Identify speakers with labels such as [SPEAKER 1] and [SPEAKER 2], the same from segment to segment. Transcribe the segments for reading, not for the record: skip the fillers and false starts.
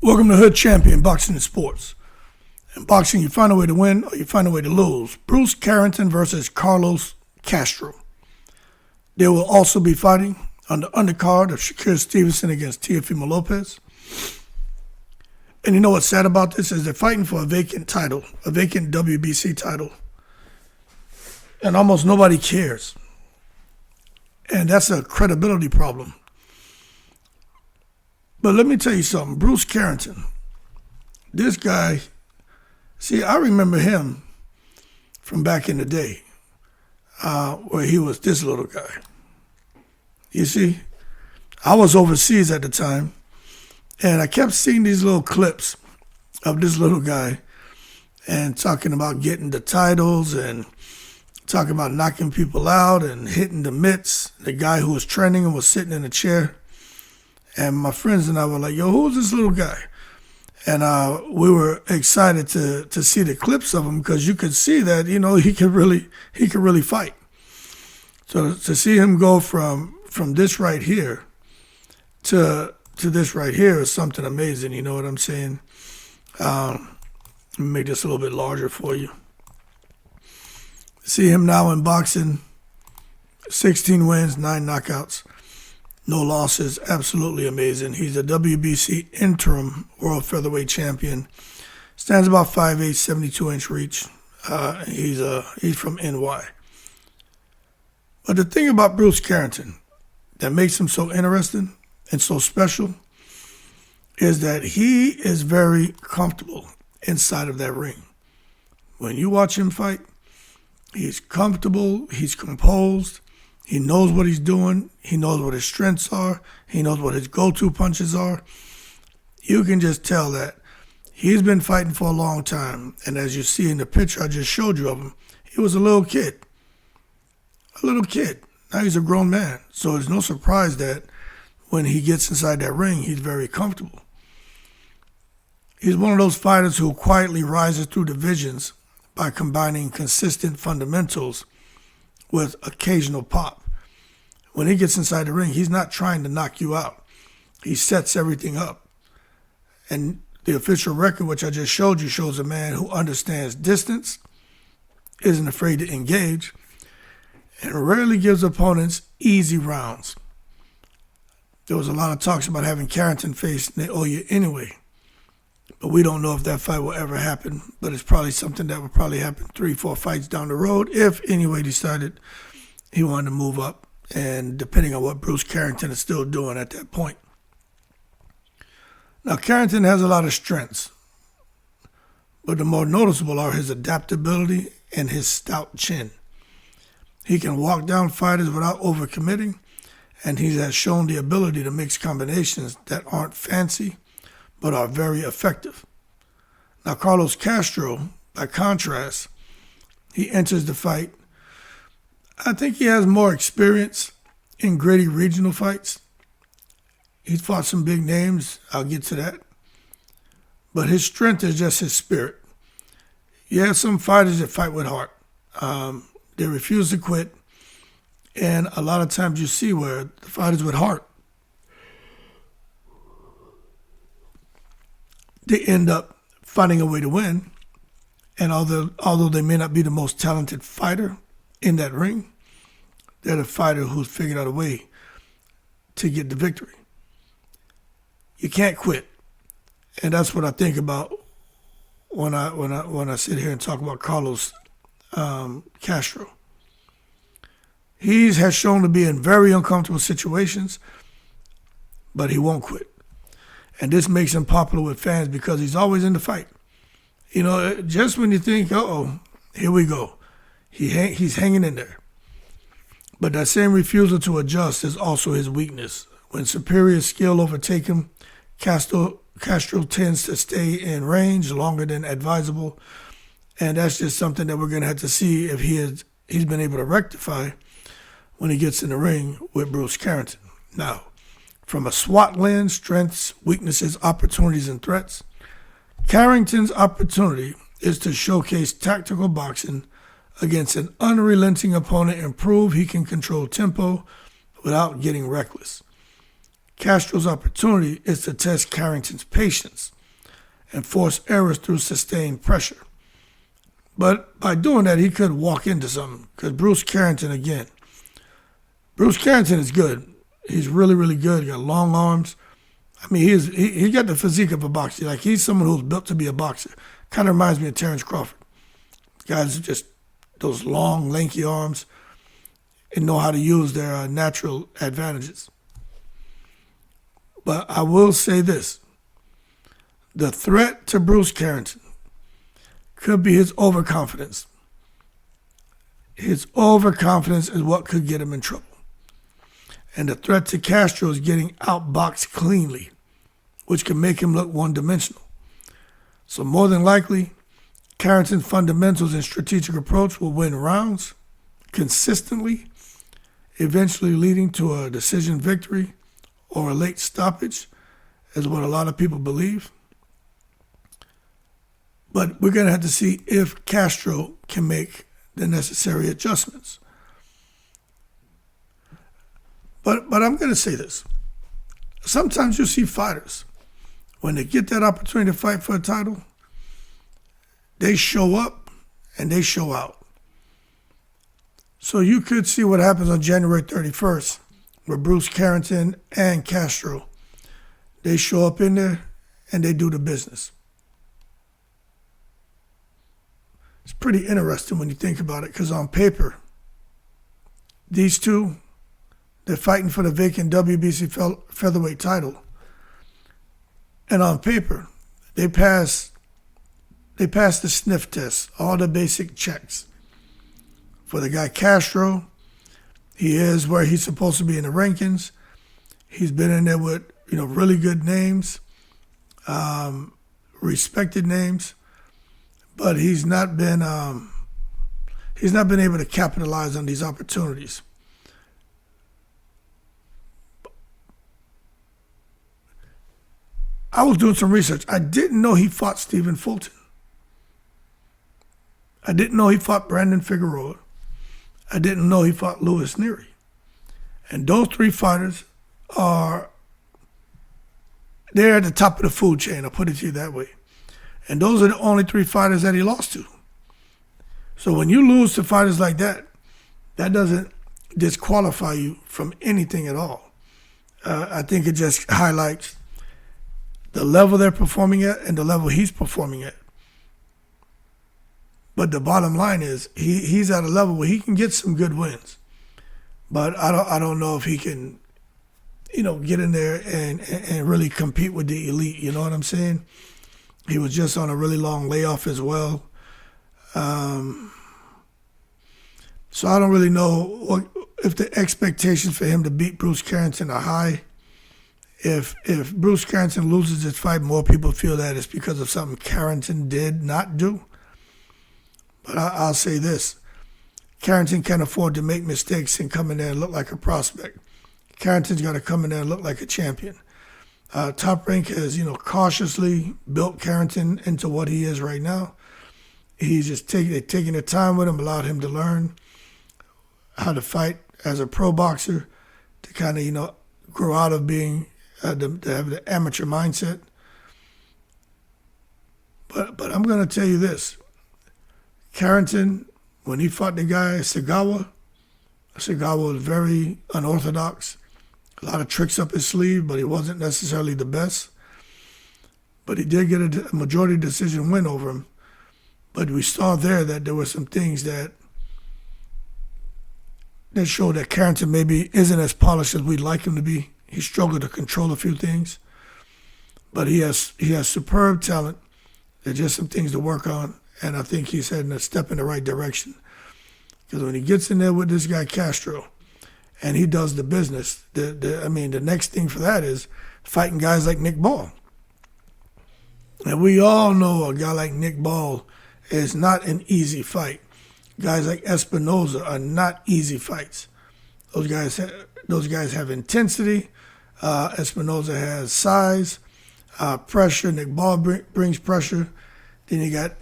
[SPEAKER 1] Welcome to Hood Champion Boxing and Sports. In boxing, you find a way to win or you find a way to lose. Bruce Carrington versus Carlos Castro. They will also be fighting on the undercard of Shakur Stevenson against Teofimo Lopez. And you know what's sad about this is they're fighting for a vacant title, a vacant WBC title. And almost nobody cares. And that's a credibility problem. But let me tell you something. Bruce Carrington, this guy, see, I remember him from back in the day where he was this little guy. You see, I was overseas at the time, and I kept seeing these little clips of this little guy and talking about getting the titles and talking about knocking people out and hitting the mitts. The guy who was training him was sitting in a chair. And my friends and I were like, yo, who's this little guy? And we were excited to see the clips of him because you could see that, you know, he could really fight. So to see him go from this right here to this right here is something amazing, you know what I'm saying? Let me make this a little bit larger for you. See him now in boxing, 16 wins, 9 knockouts. No losses, absolutely amazing. He's a WBC interim world featherweight champion. Stands about 5'8", 72-inch reach. He's from NY. But the thing about Bruce Carrington that makes him so interesting and so special is that he is very comfortable inside of that ring. When you watch him fight, he's comfortable, he's composed. He knows what he's doing. He knows what his strengths are. He knows what his go-to punches are. You can just tell that he's been fighting for a long time. And as you see in the picture I just showed you of him, he was a little kid. A little kid. Now he's a grown man. So it's no surprise that when he gets inside that ring, he's very comfortable. He's one of those fighters who quietly rises through divisions by combining consistent fundamentals with occasional pop. When he gets inside the ring, he's not trying to knock you out. He sets everything up. And the official record, which I just showed you, shows a man who understands distance, isn't afraid to engage, and rarely gives opponents easy rounds. There was a lot of talks about having Carrington face Naoya anyway. But we don't know if that fight will ever happen. But it's probably something that will probably happen 3-4 fights down the road if anyway decided he wanted to move up. And depending on what Bruce Carrington is still doing at that point. Now, Carrington has a lot of strengths. But the more noticeable are his adaptability and his stout chin. He can walk down fighters without overcommitting. And he has shown the ability to mix combinations that aren't fancy but are very effective. Now, Carlos Castro, by contrast, he enters the fight. I think he has more experience in gritty regional fights. He's fought some big names. I'll get to that. But his strength is just his spirit. You have some fighters that fight with heart. They refuse to quit. And a lot of times you see where the fighters with heart, they end up finding a way to win. And although they may not be the most talented fighter in that ring, they're the fighter who's figured out a way to get the victory. You can't quit. And that's what I think about when I sit here and talk about Carlos Castro. He has shown to be in very uncomfortable situations, but he won't quit. And this makes him popular with fans because he's always in the fight. You know, just when you think, uh-oh, here we go. He's hanging in there. But that same refusal to adjust is also his weakness. When superior skill overtake him, Castro tends to stay in range longer than advisable. And that's just something that we're going to have to see if he's been able to rectify when he gets in the ring with Bruce Carrington. Now, from a SWOT lens, strengths, weaknesses, opportunities, and threats, Carrington's opportunity is to showcase tactical boxing against an unrelenting opponent and prove he can control tempo without getting reckless. Castro's opportunity is to test Carrington's patience and force errors through sustained pressure. But by doing that, he could walk into something. Because Bruce Carrington is good. He's really, really good. He got long arms. I mean, he got the physique of a boxer. Like, he's someone who's built to be a boxer. Kind of reminds me of Terrence Crawford. Guys just those long, lanky arms and know how to use their natural advantages. But I will say this. The threat to Bruce Carrington could be his overconfidence. His overconfidence is what could get him in trouble. And the threat to Castro is getting outboxed cleanly, which can make him look one-dimensional. So more than likely, Carrington's fundamentals and strategic approach will win rounds consistently, eventually leading to a decision victory or a late stoppage, is what a lot of people believe. But we're going to have to see if Castro can make the necessary adjustments. But I'm going to say this. Sometimes you see fighters, when they get that opportunity to fight for a title, they show up and they show out. So you could see what happens on January 31st, where Bruce Carrington and Castro, they show up in there and they do the business. It's pretty interesting when you think about it, because on paper, these two, they're fighting for the vacant WBC featherweight title. And on paper, they pass the sniff test, all the basic checks. For the guy Castro, he is where he's supposed to be in the rankings. He's been in there with really good names, respected names, but he's not been able to capitalize on these opportunities. I was doing some research. I didn't know he fought Stephen Fulton. I didn't know he fought Brandon Figueroa. I didn't know he fought Louis Neary. And those three fighters they're at the top of the food chain, I'll put it to you that way. And those are the only three fighters that he lost to. So when you lose to fighters like that, that doesn't disqualify you from anything at all. I think it just highlights the level they're performing at and the level he's performing at. But the bottom line is he's at a level where he can get some good wins. But I don't know if he can, get in there and really compete with the elite. You know what I'm saying? He was just on a really long layoff as well. So I don't really know if the expectations for him to beat Bruce Carrington are high. If Bruce Carrington loses this fight, more people feel that it's because of something Carrington did not do. But I'll say this. Carrington can't afford to make mistakes and come in there and look like a prospect. Carrington's got to come in there and look like a champion. Top Rank has, cautiously built Carrington into what he is right now. He's just taking the time with him, allowed him to learn how to fight as a pro boxer, to kind of, grow out of being, to have the amateur mindset. But I'm going to tell you this. Carrington, when he fought the guy Sagawa was very unorthodox. A lot of tricks up his sleeve, but he wasn't necessarily the best. But he did get a majority decision win over him. But we saw there that there were some things that showed that Carrington maybe isn't as polished as we'd like him to be. He struggled to control a few things. But he has superb talent. There's just some things to work on. And I think he's heading a step in the right direction. Because when he gets in there with this guy Castro, and he does the business, the next thing for that is fighting guys like Nick Ball. And we all know a guy like Nick Ball is not an easy fight. Guys like Espinoza are not easy fights. Those guys have intensity. Espinoza has size, pressure. Nick Ball brings pressure. Then you got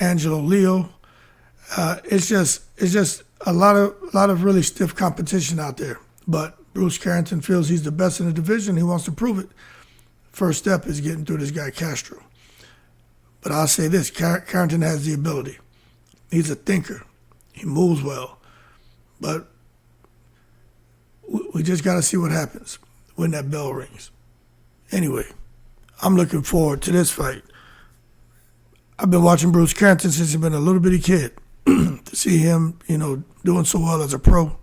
[SPEAKER 1] Angelo Leo. It's just a lot of really stiff competition out there. But Bruce Carrington feels he's the best in the division. He wants to prove it. First step is getting through this guy Castro. But I'll say this, Carrington has the ability. He's a thinker. He moves well. But we just got to see what happens when that bell rings. Anyway, I'm looking forward to this fight. I've been watching Bruce Carrington since he's been a little bitty kid. To see him, doing so well as a pro,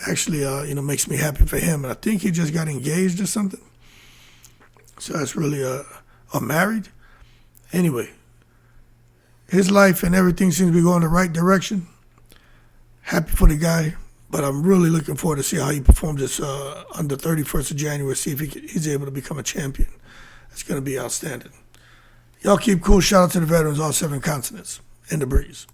[SPEAKER 1] actually, makes me happy for him. And I think he just got engaged or something. So that's really married. Anyway, his life and everything seems to be going the right direction. Happy for the guy, but I'm really looking forward to see how he performs this on the 31st of January, see if he's able to become a champion. It's going to be outstanding. Y'all keep cool. Shout out to the veterans, all 7 continents. In the breeze.